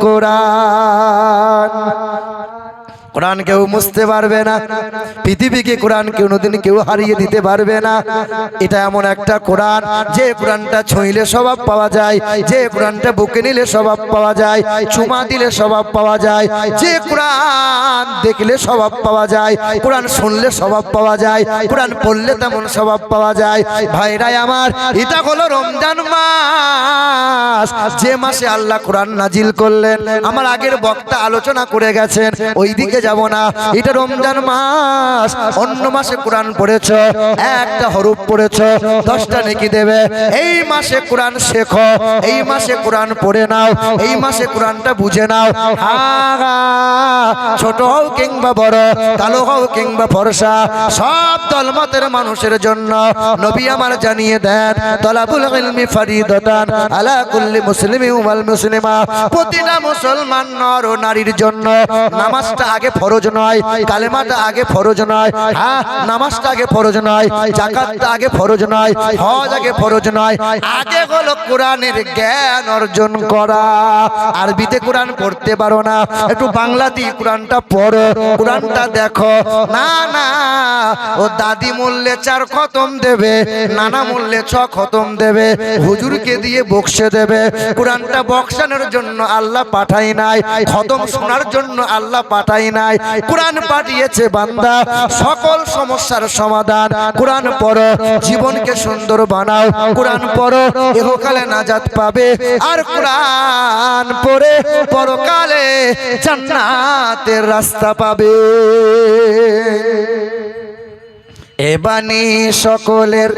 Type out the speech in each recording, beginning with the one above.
কোরআন কোরআন কেউ মুছতে পারবে না, পৃথিবীকে কোরআন কোনোদিন কেউ হারিয়ে দিতে পারবে না। এটা এমন একটা কোরআন যে কোরআনটা ছুঁইলে স্বভাব পাওয়া যায়, যে কোরআনটা বুকে নিলে স্বভাব পাওয়া যায়, চুমা দিলে স্বভাব পাওয়া যায়, যে কোরআন দেখলে স্বভাব পাওয়া যায়, কোরআন শুনলে স্বভাব পাওয়া যায়, কোরআন পড়লে তেমন স্বভাব পাওয়া যায়। ভাইরাই আমার, এটা হলো রমজান মাস, যে মাসে আল্লাহ কোরআন নাজিল করলেন। আমার আগের বক্তা আলোচনা করে গেছেন, ওই দিকে যাব না। এটা রমজান মাস, অন্য মাসে কোরআন পড়েছ, একটা হরফ পড়েছ, 10টা নেকি দেবে। এই মাসে কোরআন শেখো, এই মাসে কোরআন পড়ে নাও, এই মাসে কোরআনটা বুঝে নাও। ছোট হও কিংবা বড়, কালো হও কিংবা ফর্সা, সব দলমতের মানুষের জন্য নবী আমার জানিয়ে দেন, তলাবুল ইলমি ফারিদাতান আলা কুল্লি মুসলিমিন ওয়াল মুসলিমা। প্রতিটা মুসলমান নর ও নারীর জন্য নামাজটা আগে ফরজ নয়, কালেমাটা আগে ফরজ নয়, হ্যাঁ নামাজটা আগে ফরজ নয়, যাকাতটা আগে ফরজ নয়, হজ আগে ফরজ নয়, আগে হলো কোরআনের জ্ঞান অর্জন করা। আরবিতে কোরআন পড়তে পারো না, একটু বাংলাতে কোরআনটা পড়ো, কোরআনটা দেখো। না না, ও দাদি মূল্যে 4 খতম দেবে, নানা মূল্যে 6 খতম দেবে, হুজুরকে দিয়ে বক্সে দেবে। কোরআনটা বক্সানোর জন্য আল্লাহ পাঠাই নাই, খতম শোনার জন্য আল্লাহ পাঠাই নাই। কোরআন পাঠিয়েছে বান্দা সকল সমস্যার সমাধান। কোরআন পড়ো, জীবনকে সুন্দর বানাও। কোরআন পড়ো, ইহকালে নাজাত পাবে। আর কোরআন পড়ে পরকালে জান্নাতের রাস্তা পাবে। এ বাণী সকলের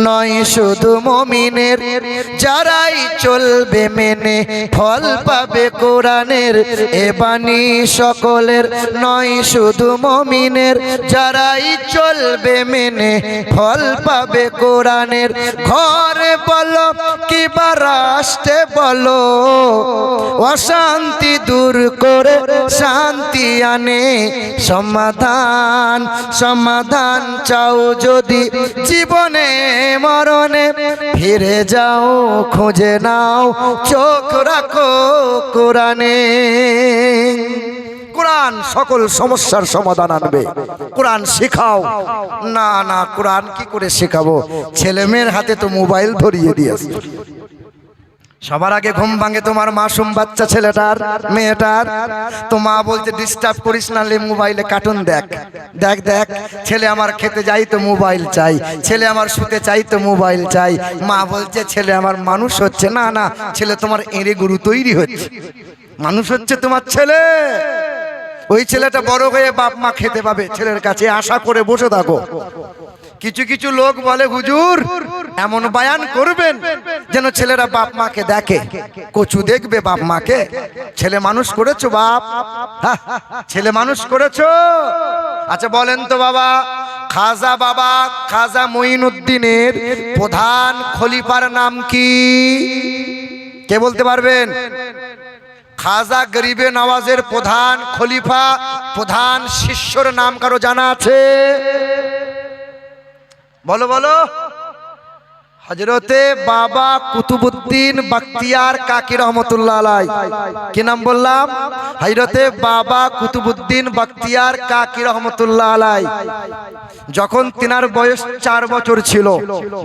নয় শুধু মুমিনের, যারাই চলবে মেনে ফল পাবে কোরআনের। এ বাণী সকলের নয় শুধু মুমিনের, যারাই চলবে মেনে ফল পাবে কোরআনের। ঘরে বলো কিবা রাষ্ট্রে বলো, অশান্তি দূর করে শান্তি আনে। সমাধান সমাধান চাও যদি জীবনে মরণে, ফিরে যাও খুঁজে নাও, চোখ রাখো কোরআনে। কোরআন সকল সমস্যার সমাধান আনবে। কোরআন শেখাও। না না, কোরআন কি করে শেখাবো? ছেলে মেয়ের হাতে তো মোবাইল ধরিয়ে দিয়েছে। সবার আগে ঘুম ভাঙে তোমার মাসুম বাচ্চা ছেলেটার, মেয়েটার। তো মা বলছে ডিস্টার্ব করিস না, লে মোবাইলে কার্টুন দেখ। দেখ দেখ, ছেলে আমার খেতে যাই তো মোবাইল চাই, ছেলে আমার শুতে চাই তো মোবাইল চাই। মা বলছে ছেলে আমার মানুষ হচ্ছে। না না, ছেলে তোমার এঁড়ে গরু তৈরি হচ্ছে, মানুষ হচ্ছে তোমার ছেলে। ওই ছেলেটা বড় হয়ে বাপ মা খেতে পাবে, ছেলের কাছে আশা করে বসে থাকো। কিছু কিছু লোক বলে হুজুর এমন বায়ান করবেন যেন ছেলেরা বাপ মাকে দেখে। কচু দেখবে বাপ মাকে? ছেলে মানুষ করেছো বাপ, ছেলে মানুষ করেছো? আচ্ছা বলেন তো বাবা, বাবা খাজা মঈনুদ্দিনের প্রধান খলিফার নাম কি? কে বলতে পারবেন? খাজা গরিবে নওয়াজের প্রধান খলিফা, প্রধান শিষ্যর নাম কারো জানা আছে? বলো বলো। হযরতে বাবা কুতুবউদ্দিন বখতিয়ার কাকি রহমতুল্লাহ আলাই। কি নাম বললাম? হযরতে বাবা কুতুবউদ্দিন বখতিয়ার কাকি রহমতুল্লাহ আলাই। যখন তিনার বয়স 4 বছর ছিল,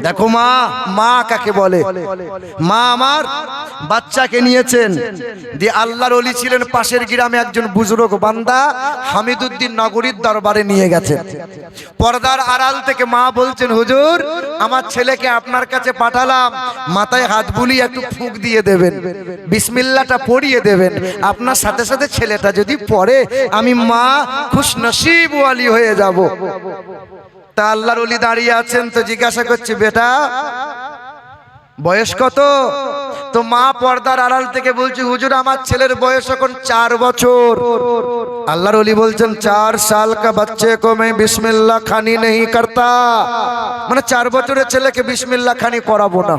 দেখো মা, মা কাকে বলে? মা আমার বাচ্চাকে নিয়েছেন দিয়ে আল্লাহর ওলি ছিলেন পাশের গ্রামে একজন বুজুর্গ বান্দা হামিদউদ্দিন নগরীর দরবারে নিয়ে গেছেন। পর্দার আড়াল থেকে মা বলছেন, হুজুর আমার ছেলেকে আপনার কাছে পাঠালাম, মাথায় হাত বুলিয়ে একটু ফুঁক দিয়ে দেবেন, বিসমিল্লাহটা পড়িয়ে দেবেন। আপনার সাথে সাথে ছেলেটা যদি পড়ে আমি মা খুশনসিব ওয়ালি হয়ে যাব। তা আল্লাহর ওলি দাঁড়িয়ে আছেন, তো জিজ্ঞাসা করছে বেটা বয়স কত? তো মা পর্দার আড়াল থেকে বলছে, হুজুর আমার ছেলের বয়স এখন 4 বছর। আল্লাহর ওলি বলছেন 4 সাল কা বাচ্চে কো মে বিসমিল্লাহ খানি नहीं करता, মানে 4 বছরের ছেলেকে বিসমিল্লাহ খানি করাবো না,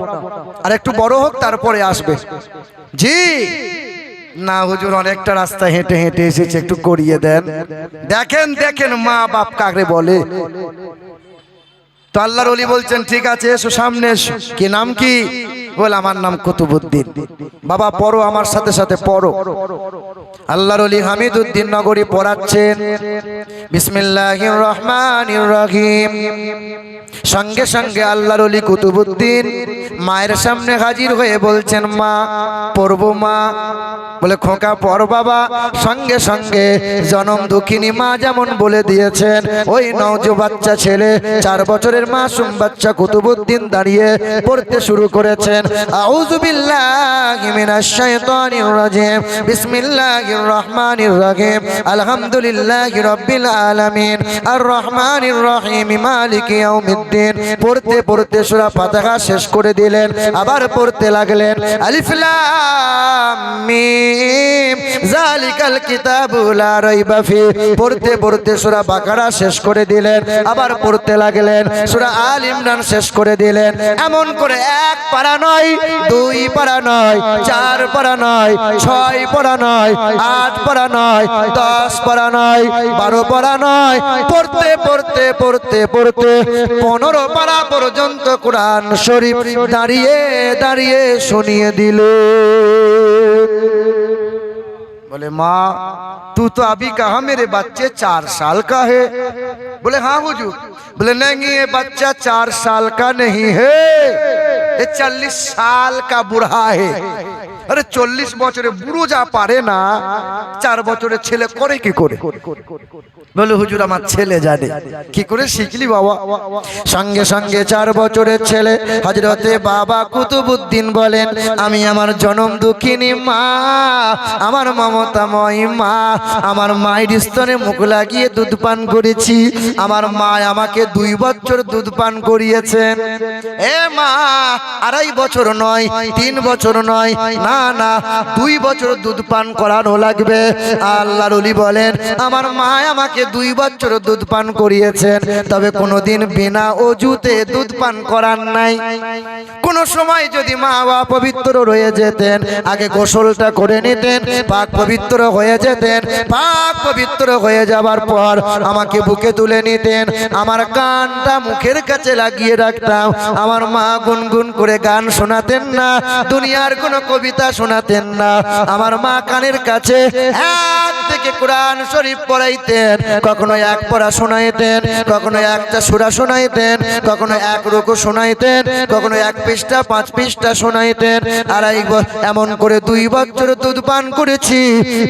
আর একটু বড় হোক তারপরে আসবে। জি না হুজুর, অনেকটা রাস্তা হেঁটে হেঁটে এসেছে, একটু করিয়ে দেন। দেখেন দেখেন মা বাপ কাকে বলে। তো আল্লাহর ওলি বলছেন ঠিক আছে এসো সামনে এসো। কি নাম কি? বলে আমার নাম কুতুবউদ্দিন। বাবা পড়ো, আমার সাথে সাথে পড়ো। আল্লাহর ওলি হামিদউদ্দিন নগরী পড়াচ্ছেন বিসমিল্লাহির রহমানির রহিম। সঙ্গে সঙ্গে আল্লাহর ওলি কুতুবউদ্দিন মায়ের সামনে হাজির হয়ে বলছেন, মা পড়বো মা? বলে খোকা পড় বাবা। সঙ্গে সঙ্গে জনম দুঃখিনী মা যেমন বলে দিয়েছেন, ওই নওজো বাচ্চা ছেলে 4 বছরের মাসুম বাচ্চা কুতুবউদ্দিন দাঁড়িয়ে পড়তে শুরু করেছেন, আউযু বিল্লাহি মিনাশ শাইতানির রাজিম, বিসমিল্লাহির রহমানির রহিম, আলহামদুলিল্লাহি রাব্বিল আলামিন, আর রহমানির রহিম, মালিকি ইয়াউমিদ্দিন। পড়তে পড়তে সূরা ফাতিহা শেষ করে দিলেন, আবার পড়তে লাগলেন আলিফ লাম মিম যালিকাল কিতাবু লা রাইবা ফি। পড়তে পড়তে সূরা বাকারা শেষ করে দিলেন, আবার পড়তে লাগলেন সূরা আল ইমরান শেষ করে দিলেন। এমন করে 1 পারা নয়, 2 পারা নয়, 4 পারা নয়, 6 পারা নয়, 8 পারা নয়, 10 পারা নয়, 12 পারা নয়, পড়তে পড়তে পড়তে পড়তে 15 পারা পর্যন্ত কোরআন শরীফ দাঁড়িয়ে দাঁড়িয়ে শুনিয়ে দিল। बोले माँ तू तो अभी कहा मेरे बच्चे 4 साल का है? बोले हाँ हुजूर। बोले नहीं ये बच्चा 4 साल का नहीं है, ये 40 साल का बूढ़ा है। अरे 40 বছরে বুড়ো যা পারে না, 4 বছরের ছেলে করে কি করে? বলে হুজুর আমার ছেলে জানে। কি করে শিখলি বাবা? সঙ্গে সঙ্গে 4 বছরের ছেলে হযরতে বাবা কুতুবউদ্দিন বলেন, আমি আমার জনম দুঃখিনী মা, আমার মমতাময়ী মা, আমার মায়ের স্তনে মুখ লাগিয়ে দুধ পান করেছি। আমার মা আমাকে 2 বছর দুধ পান করিয়েছেন। এ মা 2.5 বছর নয়, 3 বছর নয়, না না 2 বছর দুধ পান করানো লাগবে। আল্লাহর ওলি বলেন, আমার মা আমাকে 2 বছর দুধ পান করিয়েছেন, তবে কোনোদিন বিনা ওযুতে দুধ পান করান নাই। কোন সময় যদি মা অপবিত্র রয়ে যেতেন, আগে গোসলটা করে নিতেন, পাক পবিত্র হয়ে যেতেন, পাক পবিত্র হয়ে যাবার পর আমাকে বুকে তুলে নিতেন, আমার কানটা মুখের কাছে লাগিয়ে রাখতাম। আমার মা গুনগুন করে গান শোনাতেন না, দুনিয়ার কোনো কবিতা শোনাতেন না। আমার মা কানের কাছে 1 থেকে কোরআন শরীফ পড়াইতেন, কখনো 1 পড়া শোনাইতেন, কখনো 1টা সূরা শোনাইতেন, কখনো 1 রুকু শোনাইতেন, কখনো 1 পৃষ্ঠা 5 পৃষ্ঠা শোনাইতেন। আর এমন করে 2 বছর দুধ পান করেছি।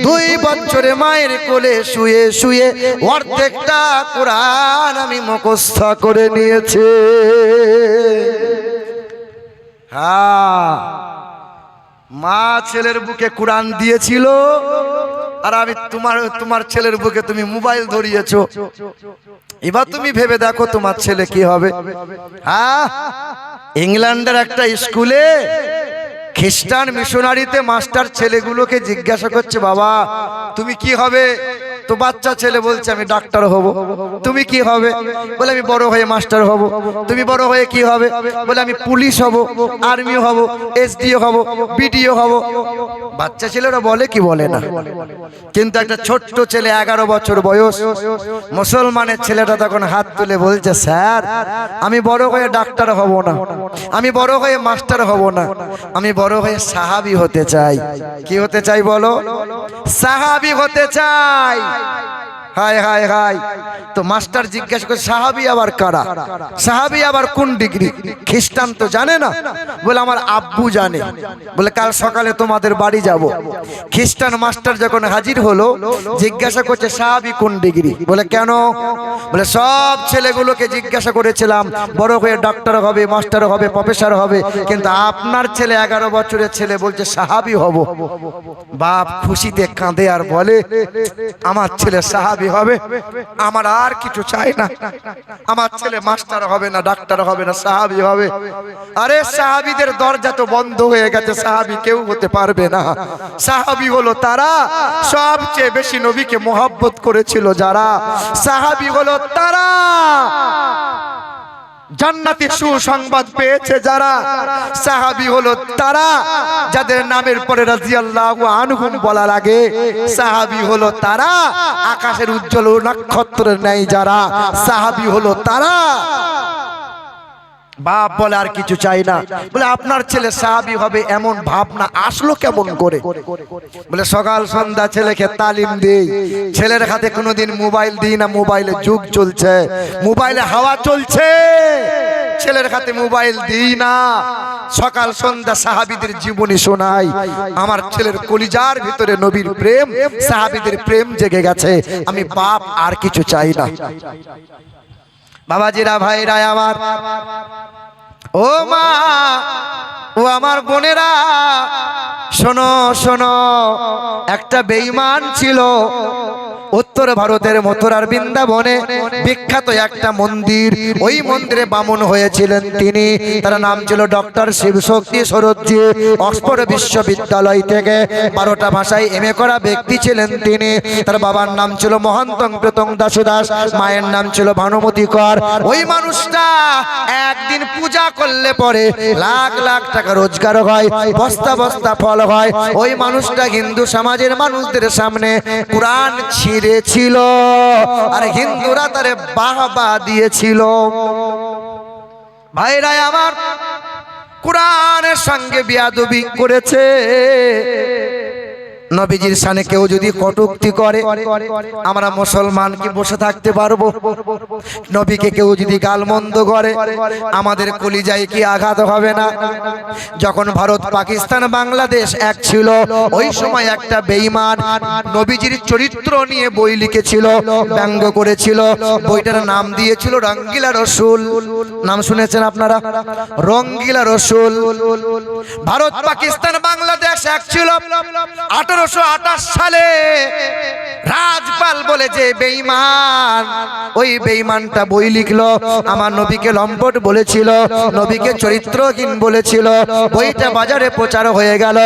2 বছরে মায়ের কোলে শুয়ে শুয়ে অর্ধেকটা কোরআন আমি মুখস্থ করে নিয়েছি। হ্যাঁ, মা ছেলের বুকে কোরআন দিয়েছিল, আর আমি তোমার ছেলের বুকে তুমি মোবাইল ধরিয়েছো। এবার তুমি ভেবে দেখো তোমার ছেলে কি হবে। হ্যাঁ, ইংল্যান্ডের একটা স্কুলে খ্রিস্টান মিশনারিতে মাস্টার ছেলেগুলোকে জিজ্ঞাসা করছে, বাবা তুমি কি হবে? তো বাচ্চা ছেলে বলছে, আমি ডাক্তার হব। তুমি কি হবে? বলে আমি বড় হয়ে মাস্টার হব। তুমি বড় হয়ে কি হবে? বলে আমি পুলিশ হব, আর্মি হব, এসডিও হব, বিডিও হব। বাচ্চা ছেলেরা বলে কি বলে না? কিন্তু একটা ছোট্ট ছেলে 11 বছর বয়স, মুসলমানের ছেলেটা তখন হাত তুলে বলছে, স্যার আমি বড় হয়ে ডাক্তার হব না, আমি বড় হয়ে মাস্টার হব না, আমি বড় হয়ে সাহাবী হতে চাই। কি হতে চাই বলো? সাহাবী হতে চাই। হায় হায় হায়। তো মাস্টার জিজ্ঞাসা করে, সাহাবী আবার কারা? সাহাবী আবার কোন ডিগ্রি? খ্রিস্টান তো জানে না। বলে আমার আব্বু জানে। বলে কাল সকালে তোমাদের বাড়ি যাব। খ্রিস্টান মাস্টার যখন হাজির হলো, জিজ্ঞাসা করছে সাহাবী কোন ডিগ্রি? বলে কেন? বলে সব ছেলেগুলোকে জিজ্ঞাসা করেছিলাম বড় হয়ে ডাক্তার হবে, মাস্টার হবে, প্রফেসর হবে, কিন্তু আপনার ছেলে 11 বছরের ছেলে বলছে সাহাবী হব। বাপ খুশিতে কাঁদে আর বলে, আমার ছেলে সাহাবী হবে, আমার আর কিছু চাই না। আমার ছেলে মাস্টার হবে না, ডাক্তার হবে না, সাহাবী হবে। আরে সাহাবীদের দরজা তো বন্ধ হয়ে গেছে, সাহাবী কেউ হতে পারবে না। সাহাবী হলো তারা সবচেয়ে বেশি নবীকে মহব্বত করেছিল যারা। সাহাবী হলো তারা জান্নাতে সুসংবাদ পেয়েছে যারা। সাহাবী হলো তারা যাদের নামের পরে রাদিয়াল্লাহু আনহুম বলা লাগে। সাহাবী হলো তারা আকাশের উজ্জ্বল নক্ষত্রের ন্যায় যারা। সাহাবী হলো তারা বাপ বলে আর কিছু চাই না। বলে আপনার ছেলে সাহাবী হবে এমন ভাবনা আসলো কেমন করে? বলে সকাল সন্ধ্যা ছেলেকে তালিম দেই, ছেলের হাতে কোনোদিন মোবাইল দিই না। মোবাইলে যুগ চলছে, মোবাইলে হাওয়া চলছে, ছেলের হাতে মোবাইল দিই না। সকাল সন্ধ্যা সাহাবীদের জীবনী শোনাই। আমার ছেলের কলিজার ভিতরে নবীর প্রেম, সাহাবীদের প্রেম জেগে গেছে। আমি বাপ আর কিছু চাই না। বাবাজিরা, ভাইরা আমার, ও মা, ও আমার বোনেরা, শোনো শোনো। একটা বেঈমান ছিল উত্তর ভারতের মথুরার বৃন্দাবনে বিখ্যাত একটা মন্দির। ওই মন্দিরে বামন হয়েছিলেন তিনি। তার নাম ছিল ডক্টর শিবশক্তি সরোজি। অক্সফোর্ড বিশ্ববিদ্যালয় থেকে 12টা ভাষায় এমএ করা ব্যক্তি ছিলেন তিনি। তার বাবার নাম ছিল মহান্তং প্রতং দাসদাস, মায়ের নাম ছিল ভানুমতি কর। ওই মানুষটা একদিন পূজা করলে পরে লাখ লাখ টাকা রোজগার হয়, বস্তা বস্তা ফল হয়। ওই মানুষটা হিন্দু সমাজের মানুষদের সামনে কোরআন ছিল আর হিন্দুরা তারে বাহবা দিয়েছিল। ভাইরা আমার, কোরআনের সঙ্গে বিয়াদবি করেছে। নবীজির শানে কেউ যদি কটূক্তি করে, আমরা মুসলমান কি বসে থাকতে পারবো? নবীকে কেউ যদি গালমন্দ করে, আমাদের কলিজায় কি আঘাত হবে না? যখন ভারত পাকিস্তান বাংলাদেশ এক ছিল, ওই সময় একটা বেঈমান নবীজির চরিত্র নিয়ে বই লিখেছিল, ব্যঙ্গ করেছিল। বইটার নাম দিয়েছিল রঙ্গিলা রসুল। নাম শুনেছেন আপনারা? রঙ্গিলা রসুল। ভারত পাকিস্তান বাংলাদেশ এক ছিল। 1828 সালে রাজপাল বলে যে বেঈমান, ওই বেঈমানটা বই লিখলো। আমার নবীকে লম্পট বলেছিল, নবীকে চরিত্রহীন বলেছিল। বইটা বাজারে প্রচার হয়ে গেল,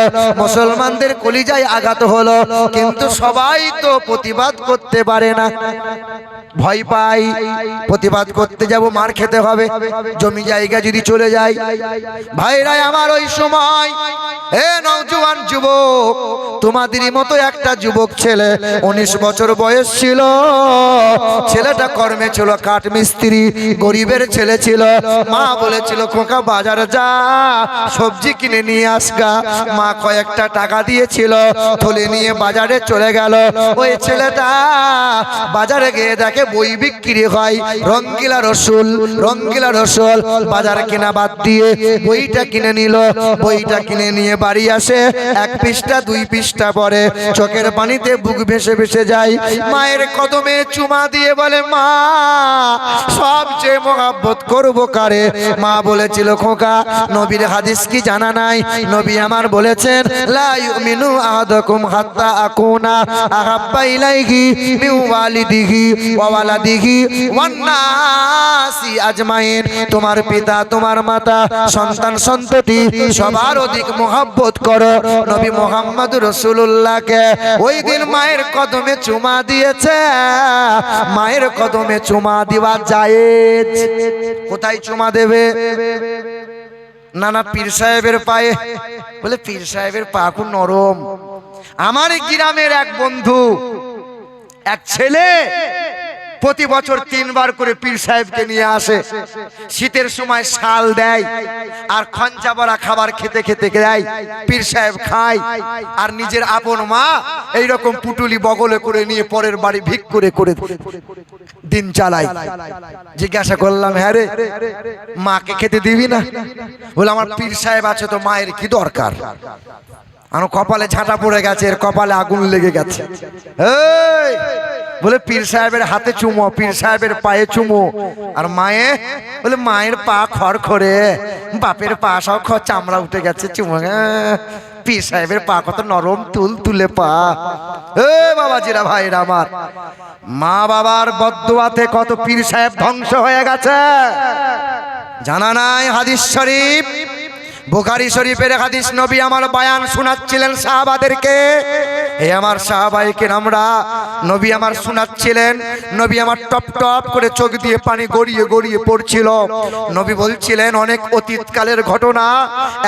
মুসলমানদের কলিজায় আঘাত হলো। কিন্তু সবাই তো প্রতিবাদ করতে পারে না, ভয় পাই। প্রতিবাদ করতে যাব মার খেতে হবে, জমি জায়গা যদি চলে যায়। ভাইরা আমার, ওই সময় নওজোয়ান যুবক, তোমাদেরই মতো একটা যুবক ছেলে, 19 বছর বয়স ছিল। ছেলেটা কর্মে ছিল কাঠ মিস্ত্রি, গরিবের ছেলে ছিল। মা বলেছিল খোকা বাজারে যা, সবজি কিনে নিয়ে আসগা। মা কয়েকটা টাকা দিয়েছিল, থলে নিয়ে বাজারে চলে গেল। ওই ছেলেটা বাজারে গিয়ে দেখে বই বিক্রি হয়, রঙ্গিলা রসুল। রঙ্গিলা রসুল বাজার কেনা বাদ দিয়ে বইটা কিনে নিল। বইটা কিনে নিয়ে বাড়ি আসে, 1 পৃষ্ঠা 2 পৃষ্ঠা পরে চোখের পানিতে বুক ভেসে ভেসে যায়। মায়ের কদমে চুমা দিয়ে বলে, মা, সবচেয়ে মহব্বত করবো কারে? মা বলেছিল খোকা, নবীর হাদিস কি জানা নাই? নবী আমার বলেছেন, লা ইউমিনু আহাদুকুম হাত্তা আকুনা আহাব্বা ইলাইহি মিন ওয়ালিদিহি ওয়া ওয়ালাদিহি ওয়ান নাসি আজমাইন। তোমার পিতা, তোমার মাতা, সন্তান সন্ততি সবার অধিক মহব্বত করো নবী মুহাম্মদ রাসূলুল্লাহকে। ওই দিন মায়ের কদমে চুমা দিয়েছে। মায়ের কদমে চুমা দেওয়া জায়েজ। কোথায় চুমা দেবে? না না, পীর সাহেবের পায়ে। বলে পীর সাহেবের পা খুব নরম। আমার গ্রামের এক বন্ধু, এক ছেলে প্রতি বছর 3 বার করে পীর সাহেবকে নিয়ে আসে। শীতের সময় শাল দেয় আর খঞ্চা ভরা খাবার খেতে খেতে দেয়। পীর সাহেব খায় আর নিজের আপন মা এইরকম পুটুলি বগলে করে নিয়ে পরের বাড়ি ভিক করে করে দিন চালায়। জিজ্ঞাসা করলাম, হ্যাঁ রে, মাকে খেতে দিবি না? বলে আমার পীর সাহেব আছে তো মায়ের কি দরকার? আমার কপালে ঝাঁটা পড়ে গেছে, এর কপালে আগুন লেগে গেছে। এই বলে পীর সাহেবের হাতে চুমো, পীর সাহেবের পায়ে চুমো। আর মায়ে বলে মায়ের পা খড়খড়ে, বাপের পা সব চামড়া উঠে গেছে, চুমো। পীর সাহেবের পা কত নরম, তুল তুলে পা। এ বাবাজিরা, ভাইরা আমার, মা বাবার বদদুয়াতে কত পীর সাহেব ধ্বংস হয়ে গেছে জানা নাই? হাদিস শরীফ, বুখারী শরীফের হাদিস। নবী আমার বয়ান শোনাচ্ছিলেন সাহাবাদেরকে। হে আমার সাহাবায়ে কেরামরা, নবী আমার শোনাচ্ছিলেন। নবী আমার টপ টপ করে চোখ দিয়ে পানি গড়িয়ে গড়িয়ে পড়ছিল। নবী বলছিলেন অনেক অতীতকালের ঘটনা।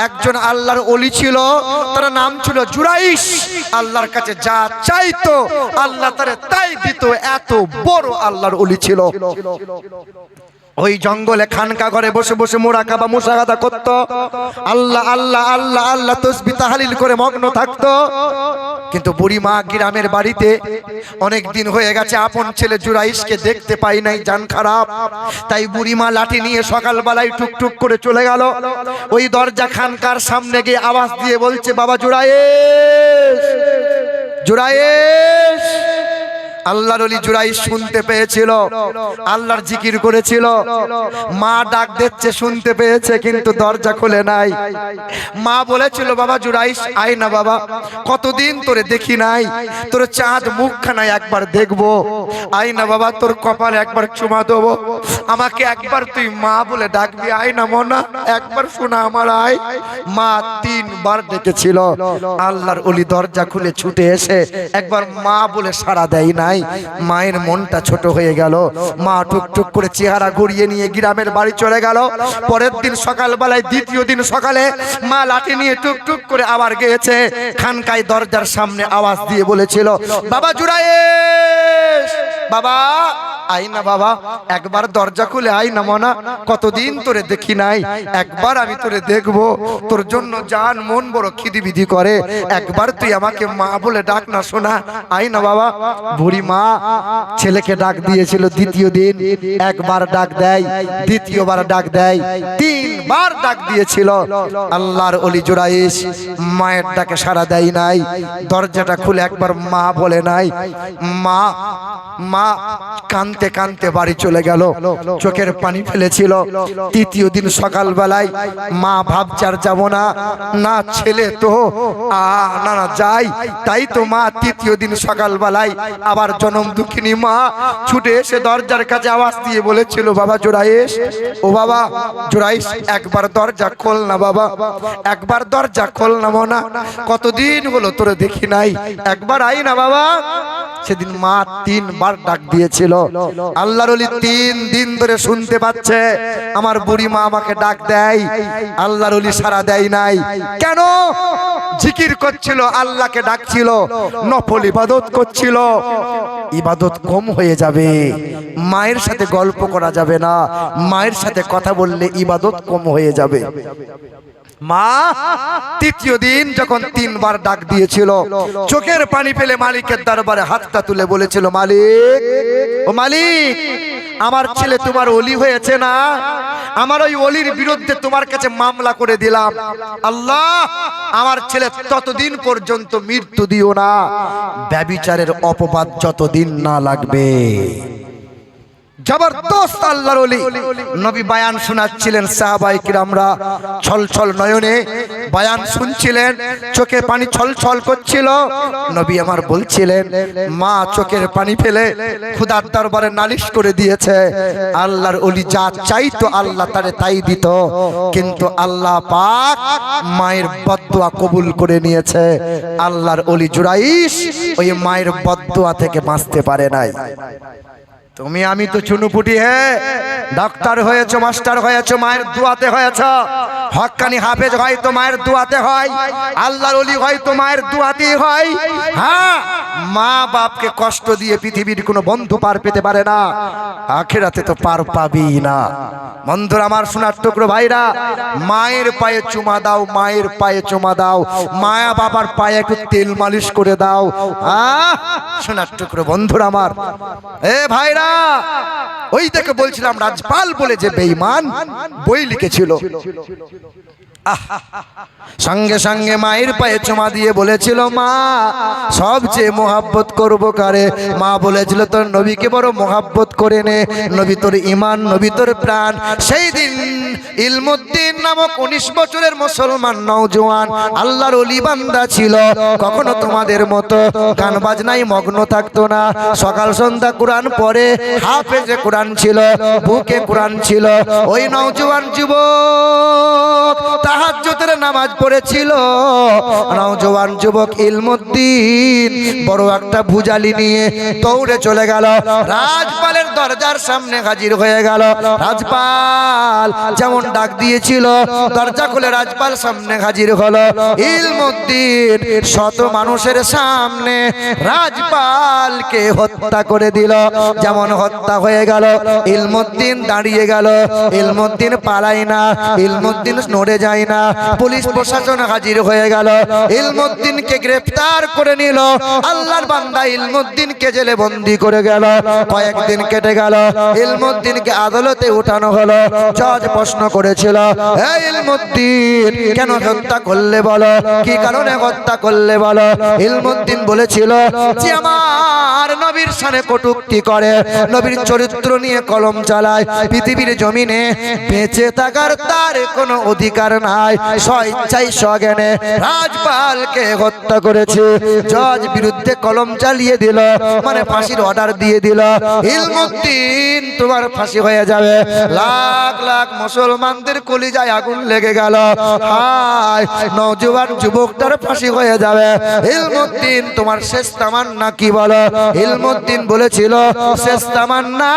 একজন আল্লাহর ওলি ছিল, তার নাম ছিল জুরাইশ। আল্লাহর কাছে যা চাইতো আল্লাহ তারে তাই দিত, এত বড় আল্লাহর ওলি ছিল। ওই জঙ্গলে খানকা ঘরে বসে বসে মুরাকাবা মুশাহাদা করত, আল্লাহ আল্লাহ আল্লাহ আল্লাহ তাসবিহ তাহলিল করে মগ্ন থাকতো। কিন্তু বুড়ি মা গ্রামের বাড়িতে অনেক দিন হয়ে গেছে আপন ছেলে জুরাইশকে দেখতে পাই নাই, জান খারাপ। তাই বুড়ি মা লাঠি নিয়ে সকালবেলায় টুকটুক করে চলে গেল। ওই দরজা খানকার সামনে গিয়ে আওয়াজ দিয়ে বলছে, বাবা জুরাইশ, জুরাইশ। আল্লাহর ওলি জুরাইশ শুনতে পেয়েছিল, আল্লাহর জিকির করেছিল। মা ডাক দিচ্ছে, শুনতে পেয়েছে কিন্তু দরজা খুলে নাই। মা বলেছিল, বাবা জুরাইশ আয় না বাবা, কতদিন তোরে দেখি নাই, তোর চাঁদ মুখখানা একবার দেখবো, আয় না বাবা, তোর কপালে একবার চুমা দেবো, আমাকে একবার তুই মা বলে ডাকবি, আয় না মনা, একবার শোনা আমার আয়। মা 3 বার ডেকেছিল, আল্লাহর ওলি দরজা খুলে ছুটে এসে একবার মা বলে সাড়া দেয় নাই। মায়ের মনটা ছোট হয়ে গেল। মা টুকটুক করে চেহারা ঘুরিয়ে নিয়ে গ্রামের বাড়ি চলে গেল। পরের দিন সকালবেলায়, দ্বিতীয় দিন সকালে মা লাঠি নিয়ে টুকটুক করে আবার গিয়েছে খানকায়, দরজার সামনে আওয়াজ দিয়ে বলেছিল, বাবা জুরাইশ, বাবা আই না বাবা, একবার দরজা খুলে আই না মনা, কতদিন তোরে দেখি নাই, একবার আমি তোরে দেখবো, তোর জন্য জান মন বড় খিদি বিধি করে, একবার তুই আমাকে মা বলে ডাক না শোনা, আই না বাবা। বুড়ি মা ছেলেকে ডাক দিয়েছিল দ্বিতীয় দিন, একবার ডাক দেয়, দ্বিতীয়বার ডাক দেয়, 3 বার ডাক দিয়েছিল। আল্লাহর ওলি জুরাইশ মায়ের ডাকে সাড়া দেয় নাই, দরজাটা খুলে একবার মা বলে নাই। মা মা কানতে কানতে বাড়ি চলে গেল, চোখের পানি ফেলেছিল। তৃতীয় দিন সকালবেলায় মা ভাবছে আর যাবো না, না ছেলে তো না না যাই। তাই তো মা তৃতীয় দিন সকালবেলায় আবার জনম দুঃখিনী মা ছুটে এসে দরজার কাছে আওয়াজ দিয়ে বলেছিল, বাবা জুরাইশ, ও বাবা জুরাইশ, একবার দরজা খোল না বাবা, একবার দরজা খোল না মনা, কতদিন হলো তোরে দেখি নাই, একবার আই না বাবা। সেদিন মা 3 বার ডাক দিয়েছিল। আল্লাহর ওলি 3 দিন ধরে শুনতে পাচ্ছে আমার বুড়ি মা আমাকে ডাক দেয়, আল্লাহর ওলি সাড়া দেয় নাই। কেন? জিকির করছিল, আল্লাহকে ডাকছিল, নফল ইবাদত করছিল। ইবাদত কম হয়ে যাবে, মায়ের সাথে গল্প করা যাবে না, মায়ের সাথে কথা বললে ইবাদত কম হয়ে যাবে। মা তৃতীয় দিন যখন 3 বার ডাক দিয়েছিল, চোখের পানি ফেলে মালিকের দরবারে হাতটা তুলে বলেছিল, মালিক, ও মালিক, আমার ছেলে তোমার ওলি হয়েছে না, আমার ওই ওলির বিরুদ্ধে তোমার কাছে মামলা করে দিলাম, আল্লাহ আমার ছেলে ততদিন পর্যন্ত মৃত্যু দিও না, ব্যভিচারের অপবাদ যতদিন না লাগবে। জবরদস্ত আল্লাহর ওলি নবী বয়ান শোনাচ্ছিলেন, সাহাবায়ে কিরামরা ছলছল নয়নে বয়ান শুনছিলেন, চোখে পানি ছলছল করছিল। নবী আমার বলছিলেন, মা চোখের পানি ফেলে খোদার দরবারে নালিশ করে দিয়েছে, আল্লাহর ওলি যা চাইতো আল্লাহ তারে তাই দিত, কিন্তু আল্লাহ পাক মায়ের বদদুয়া কবুল করে নিয়েছে। আল্লাহর ওলি জুরাইশ ওই মায়ের বদদুয়া থেকে বাঁচতে পারে নাই। তুমি আমি তো চুনুপুটি, ডাক্তার হয়েছো, মাস্টার হয়েছো, মায়ের দুয়াতে হয়েছ, হক্কানি হাফেজ হয়তো মায়ের দুয়াতে হয়, আল্লাহর ওলি হয়তো মায়ের দুয়াতেই হয়। হ্যাঁ, মা বাপকে কষ্ট দিয়ে পৃথিবীর কোনো বন্ধু পার পেতে পারে না, আখিরাতে তো পার পাবি না। বন্ধুরা আমার, সোনার টুকরো ভাইরা, মায়ের পায়ে চুমা দাও, মায়ের পায়ে চুমা দাও, মায়া বাবার পায়ে একটু তেল মালিশ করে দাও। সোনার টুকরো বন্ধুরা আমার, এ ভাইরা, ওই দেখে বলছিলাম রাজপাল বলে যে বেঈমান বই লিখেছিল, সঙ্গে সঙ্গে মায়ের পায়ে চুমা দিয়ে বলেছিল, মা সবচেয়ে মোহাব্বত করবো কারে? মা বলেছিল, তোর নবীকে বড় মোহাব্বত করে নে, নবী তোর ইমান, নবী তোর প্রাণ। সেই দিন ইলমুদ্দিন নামক 19 বছরের মুসলমান নওজোয়ান আল্লাহর ওলি বান্দা ছিল, কখনো তোমাদের মতো গান বাজনায় মগ্ন থাকতো না, সকাল সন্ধ্যা কোরআন পড়ে, হাফেজে কোরআন ছিল, বুকে কোরআন ছিল। ওই নওজোয়ান যুবক তাহাজ্জুদের নামাজ পড়েছিল। নওজোয়ান যুবক ইলমুদ্দিন বড় একটা ভুজালি নিয়ে দৌড়ে চলে গেল, রাজপালের দরজার সামনে হাজির হয়ে গেল। রাজপাল যেমন ডাক দিয়েছিল, দরজা খুলে রাজপাল সামনে হাজির হলো। ইলমুদ্দিন শত মানুষের সামনে রাজপালকে হত্যা করে দিল। যেমন হত্যা হয়ে গেল, ইলমুদ্দিন দাঁড়িয়ে গেল, ইলমুদ্দিন পালায় না, ইলমুদ্দিন নড়ে যায় না। পুলিশ প্রশাসন হাজির হয়ে গেল, ইলমুদ্দিনকে গ্রেফতার করে নিল। আল্লাহর বান্দা ইলমুদ্দিনকে জেলে বন্দি করে গেল। কয়েকদিন কেটে গেল, ইলমুদ্দিনকে আদালতে উঠানো হলো। জজ প্রশ্ন করেছিল, হে ইলমুদ্দিন কেন হত্যা করলে বলো, কি কারণে হত্যা করলে বলো। ইলমুদ্দিন বলেছিল যে আমার নবীর শানে কটূক্তি করে, নবীর চরিত্র নিয়ে কলম চালায়, পৃথিবীর জমিনে বেঁচে থাকার তার কোনো অধিকার নাই, স্বেচ্ছায় সজ্ঞানে রাজপালকে হত্যা করেছে। জজ বিরুদ্ধে কলম চালিয়ে দিল, মানে ফাঁসির অর্ডার দিয়ে দিল। ইলমুদ্দিন তোমার ফাঁসি হয়ে যাবে। লাখ লাখ মুসলমানদের কলিজায় আগুন লেগে গেল, হায় নওজোয়ান যুবকটার ফাঁসি হয়ে যাবে। ইলমুদ্দিন তোমার শেষ তামান্না কি বলো। ইলমুদ্দিন বলেছিল শেষ তামান্না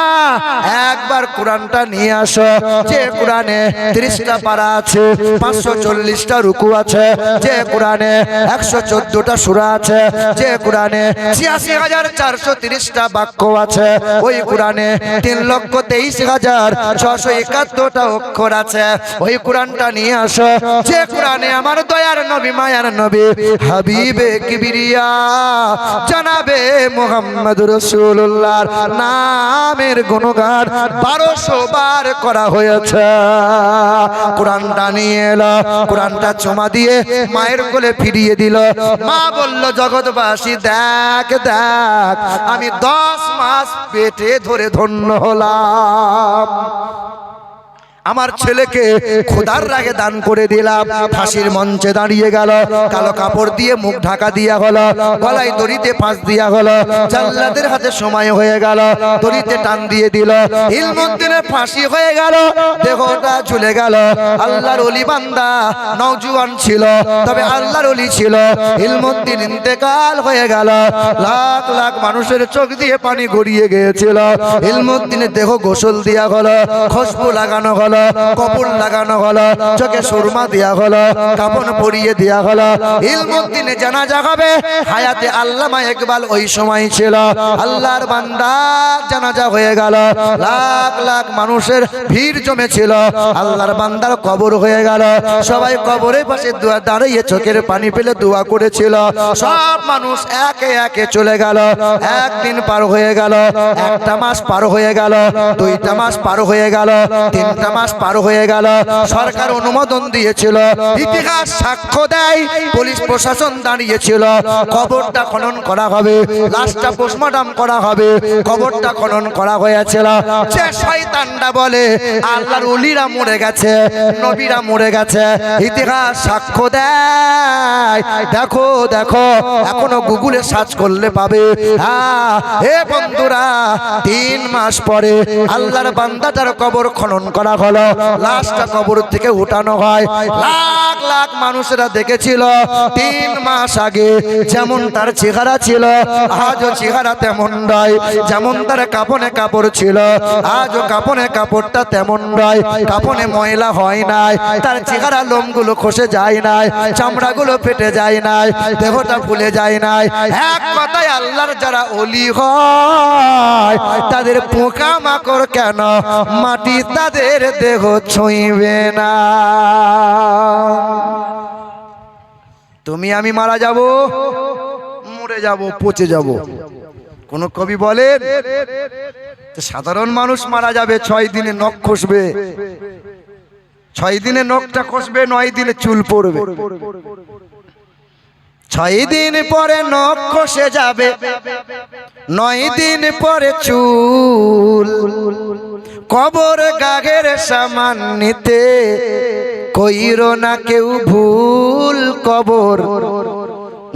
একবার কোরআনটা নিয়ে আসো, যে কোরআনে 30টা পারা আছে, 540টা রুকু আছে, যে কোরআনে 114টা সূরা আছে, যে কোরআনে 86,430টা বাক্য আছে, ওই কোরআনে 3,23,671টা অক্ষর আছে। ওই কোরআনটা নিয়ে আসো, যে কোরআনে আমার দয়ার নবী মায়ার নবী হাবিবে কিবরিয়া জনাবে মুহাম্মদুর রাসূলুল্লাহর নামের গুণগান 1200 বার করা হয়েছে। কোরআনটা নিয়ে এলো, কোরআনটা চুমা দিয়ে মায়ের কোলে ফিরিয়ে দিল। মা বলল, জগৎবাসী দেখ দেখ, আমি 10 মাস পেটে ধরে ধন্য হলাম, আমার ছেলেকে খোদার রাগে দান করে দিলাম। ফাঁসির মঞ্চে দাঁড়িয়ে গেল, কালো কাপড় দিয়ে মুখ ঢাকা দিয়া হলো, গলায় দড়িতে ফাঁস দিয়া হলো, জাল্লাদের হাতে সময় হয়ে গেল, দড়িতে টান দিয়ে দিল। ইলমুদ্দিনের ফাঁসি হয়ে গেল, দেহটা ঝুলে গেল। আল্লাহর ওলি বান্দা, নওজোয়ান ছিল তবে আল্লাহর ওলি ছিল। ইলমুদ্দিন ইন্তেকাল হয়ে গেল, লাখ লাখ মানুষের চোখ দিয়ে পানি গড়িয়ে গিয়েছিল। ইলমুদ্দিনের দেহ গোসল দিয়া হলো, খুশবু লাগানো হলো, কপড় লাগানো হলো, চোখে সুরমা দেয়া হলো, কাফন পরিয়ে দেয়া হলো। ইলমুদ্দিনে জানাজা হবে। হায়াতে আল্লামা ইকবাল ওই সময় ছিল। আল্লাহর বান্দা জানাজা হয়ে গেল, লাখ লাখ মানুষের ভিড় জমেছিল। আল্লাহর বান্দার কবর হয়ে গেল, সবাই কবরের পাশে দাঁড়িয়ে চোখের পানি ফেলে দোয়া করেছিল। সব মানুষ একে একে চলে গেল। একদিন পার হয়ে গেল, একটা মাস পার হয়ে গেল, 2টা মাস পার হয়ে গেল, 3টা মাস পার হয়ে গেল। সরকার অনুমোদন দিয়েছিল, ইতিহাস সাক্ষ্য দেয়, পুলিশ প্রশাসন দাঁড়িয়েছিল, কবরটা খনন করা হবে, লাশটা পোস্টমর্টম করা হবে। কবরটা খনন করা হয়েছিল। যে শয়তানটা বলে আল্লাহর ওলিরা মরে গেছে, নবীরা মরে গেছে, ইতিহাস সাক্ষ্য দেয়। দেখো দেখো, এখনো গুগলে সার্চ করলে পাবে। হ্যাঁ হে বন্ধুরা, 3 মাস পরে আল্লাহর বান্দাটার কবর খনন করা হলো, লাশটা কবর থেকে উঠানো হয়। লাখ লাখ মানুষেরা দেখেছিল 3 মাস আগে যেমন তার চেহারা ছিল, আজও চেহারা তেমন নয়। যেমন তার কাপনে কাপড় ছিল, আজও কাপনে কাপড়টা তেমন নয়। কাপনে ময়লা হয় নাই, তার চেহারা লোমগুলো খসে যায় নাই, চামড়াগুলো ফেটে যায় নাই, দেহটা ফুলে যায় নাই। এক কথায় আল্লাহর যারা ওলি হয় তাদের পোকা মাকড় কেন মাটি তাদের দেহ ছুঁইবে না। তুমি আমি মারা যাব, মরে যাব, পচে যাব। কোন কবি বলেন সাধারণ মানুষ মারা যাবে, 6 দিনে নখ খসবে, 6 দিনে নখটা খসবে, 9 দিনে চুল পড়বে। 6 দিন পরে নখ খসে যাবে, 9 দিন পরে চুল। কবর গাগের সামান নিতে কইরো না কেউ ভুল। কবর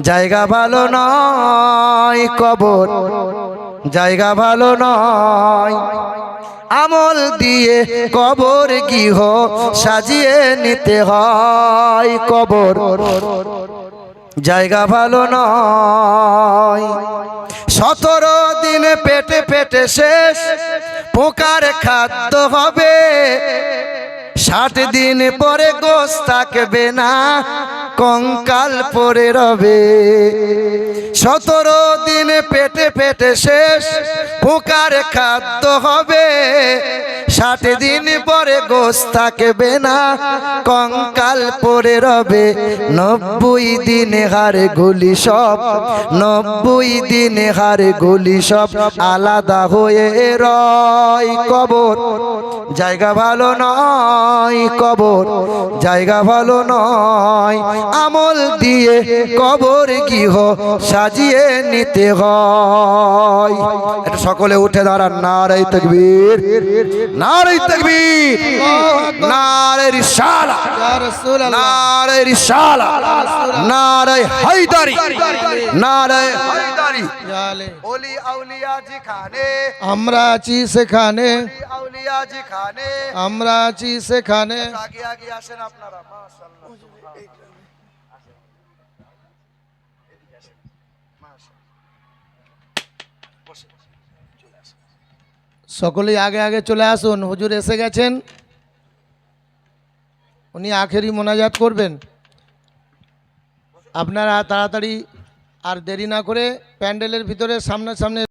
জায়গা ভালো নয়, কবর জায়গা ভালো নয়। আমল দিয়ে কবর গৃহ সাজিয়ে নিতে হয়। কবর জায়গা ভালো নয়। 17 দিন পেটে পেটে শেষ, পোকার খাদ্য হবে। 60 দিন পরে গোশত থাকবে না, কঙ্কাল পড়ে রবে। 17 দিন পেটে পেটে শেষ, পোকার খাদ্য হবে। 60 দিন পরে গোশত থাকবে না, কঙ্কাল পড়ে রবে। 90 দিন হাড় গুলি সব, 90 দিন হাড় গুলি সব আলাদা হয়ে রয়। কবর জায়গা ভালো নয়, কবর জায়গা ভালো নয়। আমল দিয়ে কবর গৃহ সাজিয়ে নিতে হয়। এটা সকলে উঠে দাঁড়ান। নারে তাকবীর, নারে তাকবীর, নারে রিসালা, নারে রিসালা, নারে হায়দারি, নারে হায়দারি। ওলি আউলিয়া যেখানে আমরা আছি সেখানে, আউলিয়া যেখানে আমরা আছি সেখানে। আগে আগে আসেন আপনারা। মাশাআল্লাহ, সকলেই আগে আগে চলে আসুন। হুজুর এসে গেছেন, উনি আখেরি মোনাজাত করবেন। আপনারা তাড়াতাড়ি আর দেরি না করে প্যান্ডেলের ভিতরে সামনে সামনে